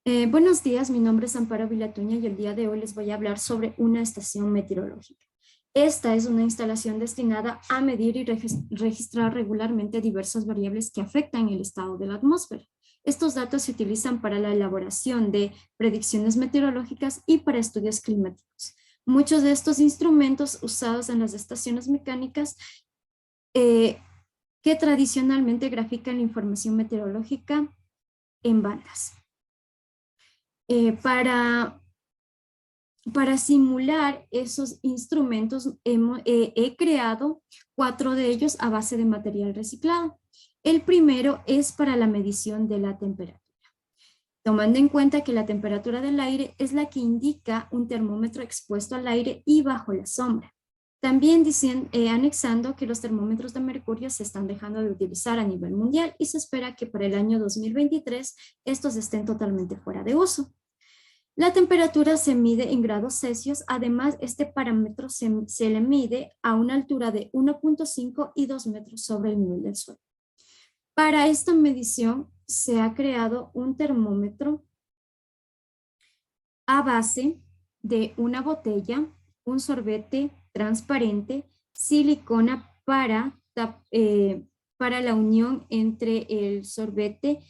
Buenos días, mi nombre es Amparo Vilatuña y el día de hoy les voy a hablar sobre una estación meteorológica. Esta es una instalación destinada a medir y registrar regularmente diversas variables que afectan el estado de la atmósfera. Estos datos se utilizan para la elaboración de predicciones meteorológicas y para estudios climáticos. Muchos de estos instrumentos usados en las estaciones mecánicas eh, que tradicionalmente grafican la información meteorológica en bandas. Eh, para, para simular esos instrumentos, he creado 4 de ellos a base de material reciclado. El primero es para la medición de la temperatura, tomando en cuenta que la temperatura del aire es la que indica un termómetro expuesto al aire y bajo la sombra. También anexando que los termómetros de mercurio se están dejando de utilizar a nivel mundial y se espera que para el año 2023 estos estén totalmente fuera de uso. La temperatura se mide en grados Celsius, además este parámetro se le mide a una altura de 1.5 y 2 metros sobre el nivel del suelo. Para esta medición se ha creado un termómetro a base de una botella, un sorbete transparente, silicona para la unión entre el sorbete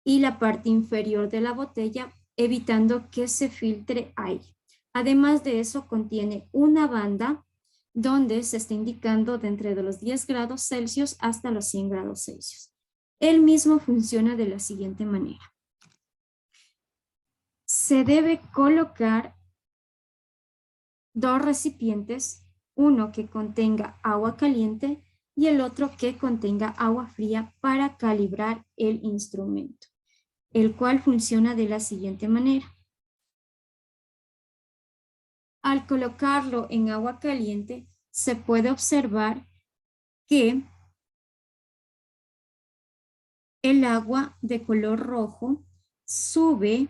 y la parte inferior de la botella, evitando que se filtre aire. Además de eso, contiene una banda donde se está indicando de entre los 10 grados Celsius hasta los 100 grados Celsius. El mismo funciona de la siguiente manera. Se debe colocar 2 recipientes, uno que contenga agua caliente y el otro que contenga agua fría para calibrar el instrumento, el cual funciona de la siguiente manera. Al colocarlo en agua caliente, se puede observar que el agua de color rojo sube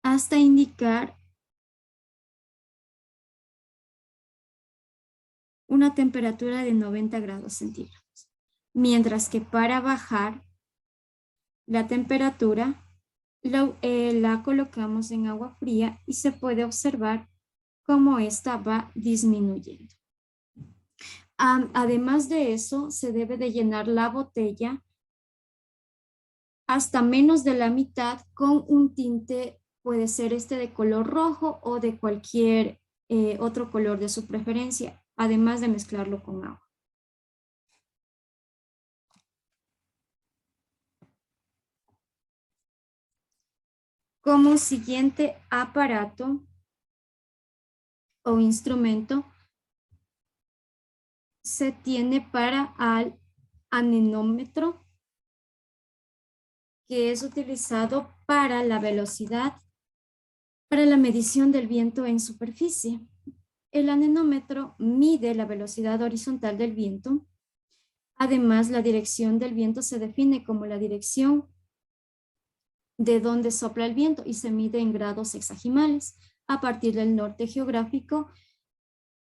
hasta indicar una temperatura de 90 grados centígrados, mientras que para bajar la temperatura la colocamos en agua fría y se puede observar cómo esta va disminuyendo. Además de eso, se debe de llenar la botella hasta menos de la mitad con un tinte, puede ser este de color rojo o de cualquier otro color de su preferencia, además de mezclarlo con agua. Como siguiente aparato o instrumento se tiene para el anemómetro, que es utilizado para la velocidad, para la medición del viento en superficie. El anemómetro mide la velocidad horizontal del viento. Además, la dirección del viento se define como la dirección de donde sopla el viento y se mide en grados hexagimales a partir del norte geográfico,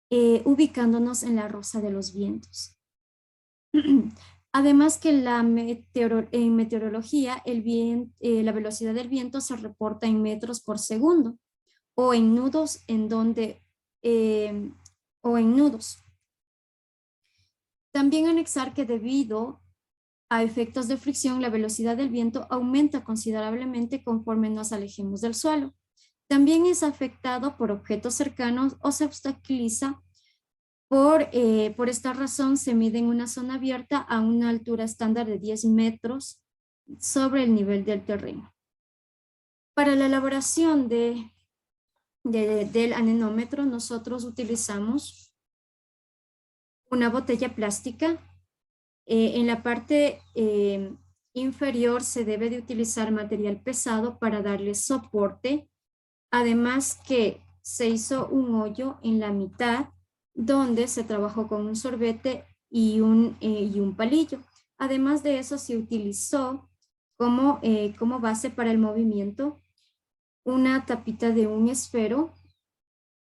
ubicándonos en la rosa de los vientos. Además que en meteorología la velocidad del viento se reporta en metros por segundo o en nudos También anexar que debido a efectos de fricción, la velocidad del viento aumenta considerablemente conforme nos alejemos del suelo. También es afectado por objetos cercanos o se obstaculiza. Por esta razón, se mide en una zona abierta a una altura estándar de 10 metros sobre el nivel del terreno. Para la elaboración del anemómetro, nosotros utilizamos una botella plástica. En la parte inferior se debe de utilizar material pesado para darle soporte. Además que se hizo un hoyo en la mitad donde se trabajó con un sorbete y un palillo. Además de eso, se utilizó como base para el movimiento una tapita de un esfero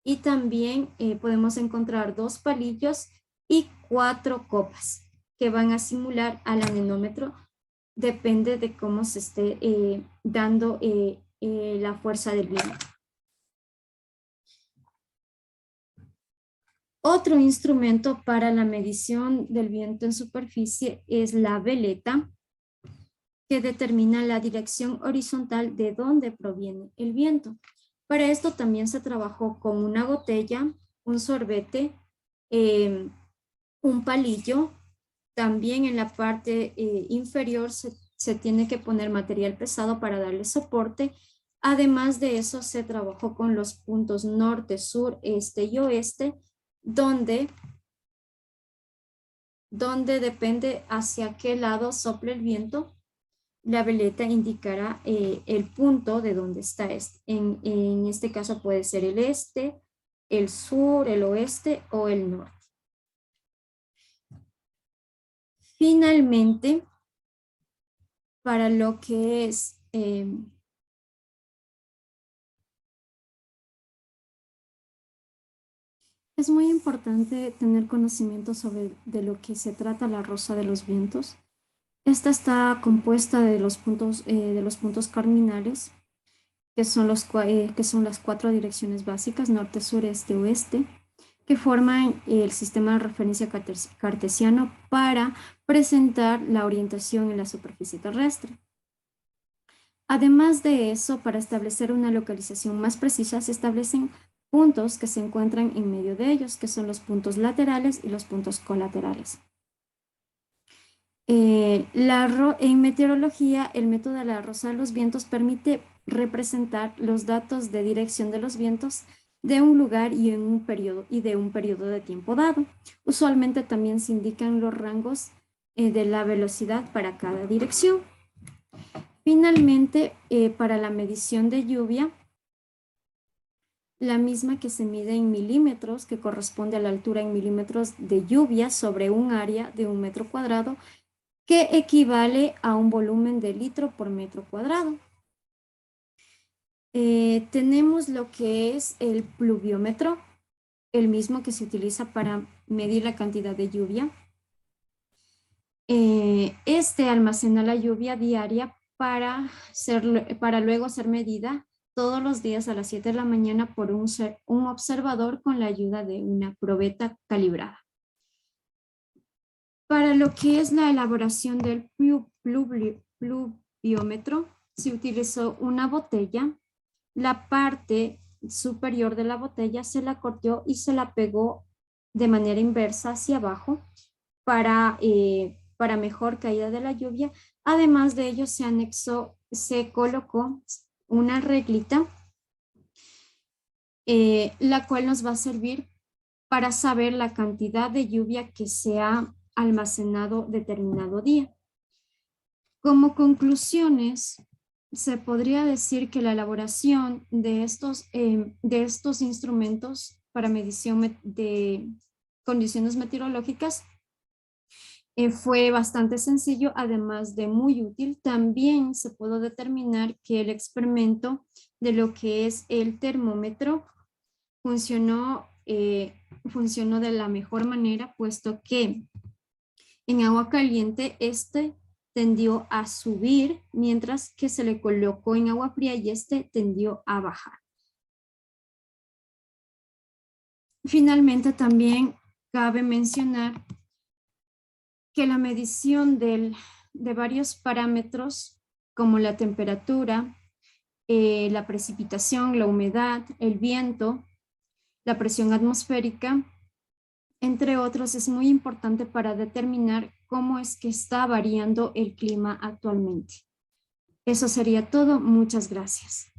y también podemos encontrar 2 palillos y 4 copas que van a simular al anemómetro. Depende de cómo se esté dando la fuerza del viento. Otro instrumento para la medición del viento en superficie es la veleta, que determina la dirección horizontal de donde proviene el viento. Para esto también se trabajó con una botella, un sorbete, un palillo. También en la parte inferior se tiene que poner material pesado para darle soporte. Además de eso, se trabajó con los puntos norte, sur, este y oeste, donde depende hacia qué lado sople el viento. La veleta indicará el punto de donde está este. En este caso puede ser el este, el sur, el oeste o el norte. Finalmente, para lo que es muy importante tener conocimiento sobre de lo que se trata la rosa de los vientos. Esta está compuesta de los puntos cardinales, que son las 4 direcciones básicas, norte, sur, este, oeste, que forman el sistema de referencia cartesiano para presentar la orientación en la superficie terrestre. Además de eso, para establecer una localización más precisa, se establecen puntos que se encuentran en medio de ellos, que son los puntos laterales y los puntos colaterales. En meteorología, el método de la rosa de los vientos permite representar los datos de dirección de los vientos de un lugar y de un periodo de tiempo dado. Usualmente también se indican los rangos de la velocidad para cada dirección. Finalmente, para la medición de lluvia, la misma que se mide en milímetros, que corresponde a la altura en milímetros de lluvia sobre un área de 1 metro cuadrado, que equivale a un volumen de litro por metro cuadrado. Tenemos lo que es el pluviómetro, el mismo que se utiliza para medir la cantidad de lluvia. Este almacena la lluvia diaria para luego ser medida todos los días a las 7 de la mañana por un observador con la ayuda de una probeta calibrada. Para lo que es la elaboración del pluviómetro, se utilizó una botella. La parte superior de la botella se la cortó y se la pegó de manera inversa hacia abajo para mejor caída de la lluvia. Además de ello, se colocó una reglita, la cual nos va a servir para saber la cantidad de lluvia que se ha almacenado determinado día. Como conclusiones, se podría decir que la elaboración de estos instrumentos para medición de condiciones meteorológicas fue bastante sencillo, además de muy útil. También se pudo determinar que el experimento de lo que es el termómetro funcionó de la mejor manera, puesto que en agua caliente tendió a subir, mientras que se le colocó en agua fría y tendió a bajar. Finalmente, también cabe mencionar que la medición de varios parámetros, como la temperatura, la precipitación, la humedad, el viento, la presión atmosférica, entre otros, es muy importante para determinar cómo es que está variando el clima actualmente. Eso sería todo. Muchas gracias.